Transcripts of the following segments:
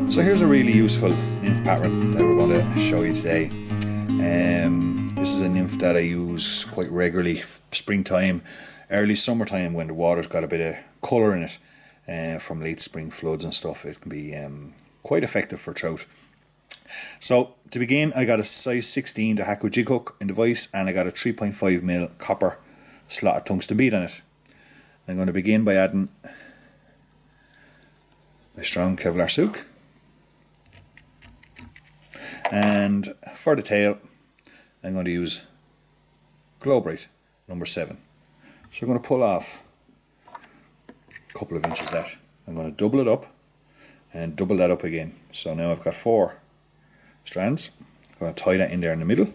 So here's a really useful nymph pattern that we're going to show you today. This is a nymph that I use quite regularly, springtime, early summertime, when the water's got a bit of colour in it from late spring floods and stuff. It can be quite effective for trout. So to begin, I got a size 16 Dohiku Jig hook in the vise, and I got a 3.5mm copper slotted tungsten bead on it. I'm going to begin by adding my strong Kevlar silk, and for the tail I'm going to use Glo-Brite number 7. So I'm going to pull off a couple of inches of that. I'm going to double it up and double that up again. So now I've got 4 strands. I'm going to tie that in there in the middle.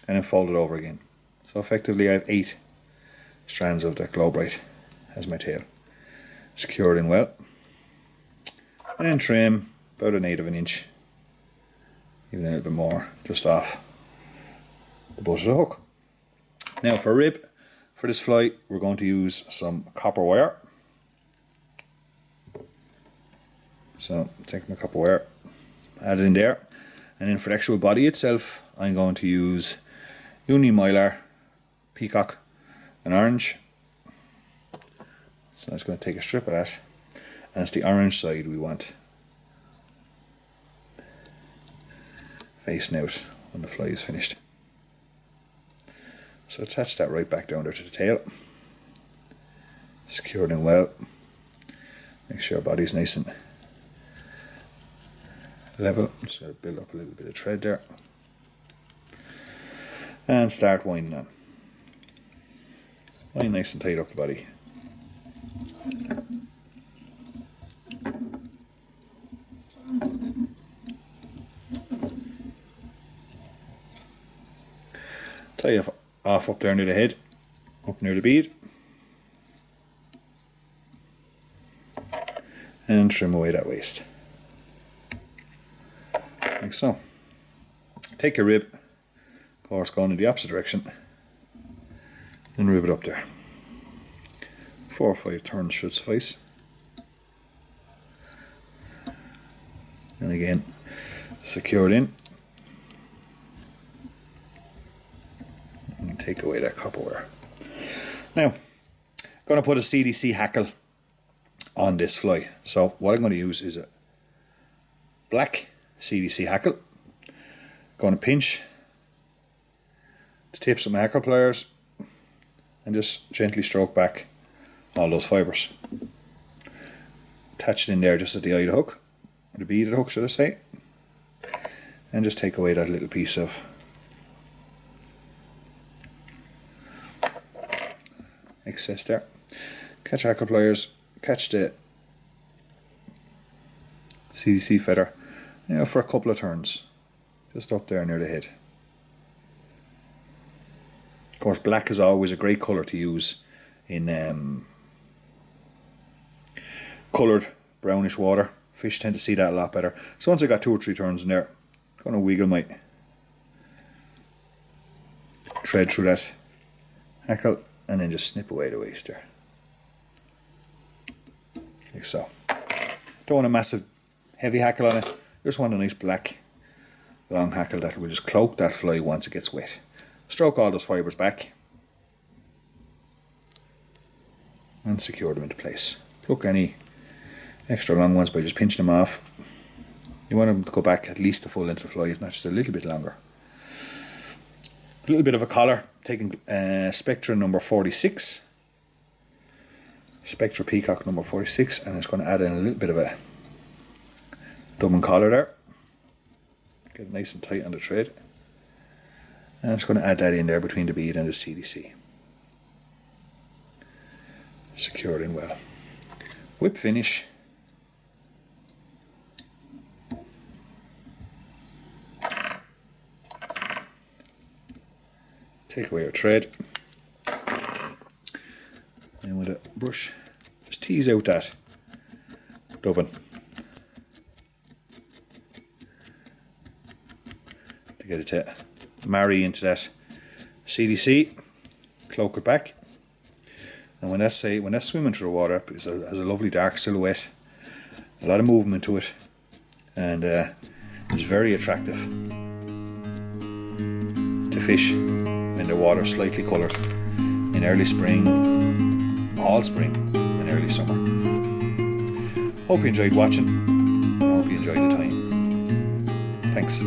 And then fold it over again. So effectively I have 8 strands of that Glo-Brite as my tail. Secure it in well. And then trim about 1/8 of an inch, even a little bit more, just off the butt of the hook. Now for rib, for this fly, we're going to use some copper wire. So take my copper wire, add it in there, and then for the actual body itself, I'm going to use Mylar, Peacock, and orange. So I'm just going to take a strip of that, and it's the orange side we want facing out when the fly is finished. So attach that right back down there to the tail, secure it in well, make sure our body's nice and level. Just got to build up a little bit of thread there, and start winding on. Wind nice and tight up the body. Tie off up there near the head, up near the bead, and trim away that waist, like so. Take your rib, of course going in the opposite direction, and rib it up there. 4 or 5 turns should suffice. And again, secure it in. And take away that copper wire. Now, I'm going to put a CDC hackle on this fly. So what I'm going to use is a black CDC hackle. Going to pinch the tips of my hackle pliers and just gently stroke back all those fibres. Attach it in there just at the eye of the hook, or the bead of the hook should I say, and just take away that little piece of excess there. Catch hackle pliers, catch the CDC feather, for a couple of turns, just up there near the head. Of course, black is always a great colour to use in coloured brownish water. Fish tend to see that a lot better. So once I got 2 or 3 turns in there, I'm going to wiggle my thread through that hackle and then just snip away the waist there, like so. Don't want a massive heavy hackle on it, just want a nice black long hackle that will just cloak that fly once it gets wet. Stroke all those fibres back and secure them into place. Pluck any extra long ones by just pinching them off. You want them to go back at least the full length of the fly, if not just a little bit longer. A little bit of a collar, taking Spectra number 46, Spectra Peacock number 46, and it's going to add in a little bit of a Dublin collar there. Get it nice and tight on the thread. And I'm just going to add that in there between the bead and the CDC. Secure it in well. Whip finish. Take away your thread. And with a brush, just tease out that dubbin to get it to marry into that CDC. Cloak it back. And when that's swimming through the water, it has a lovely dark silhouette, a lot of movement to it, and it's very attractive to fish in the water slightly coloured in early spring, all spring and early summer. Hope you enjoyed watching. I hope you enjoyed the time. Thanks.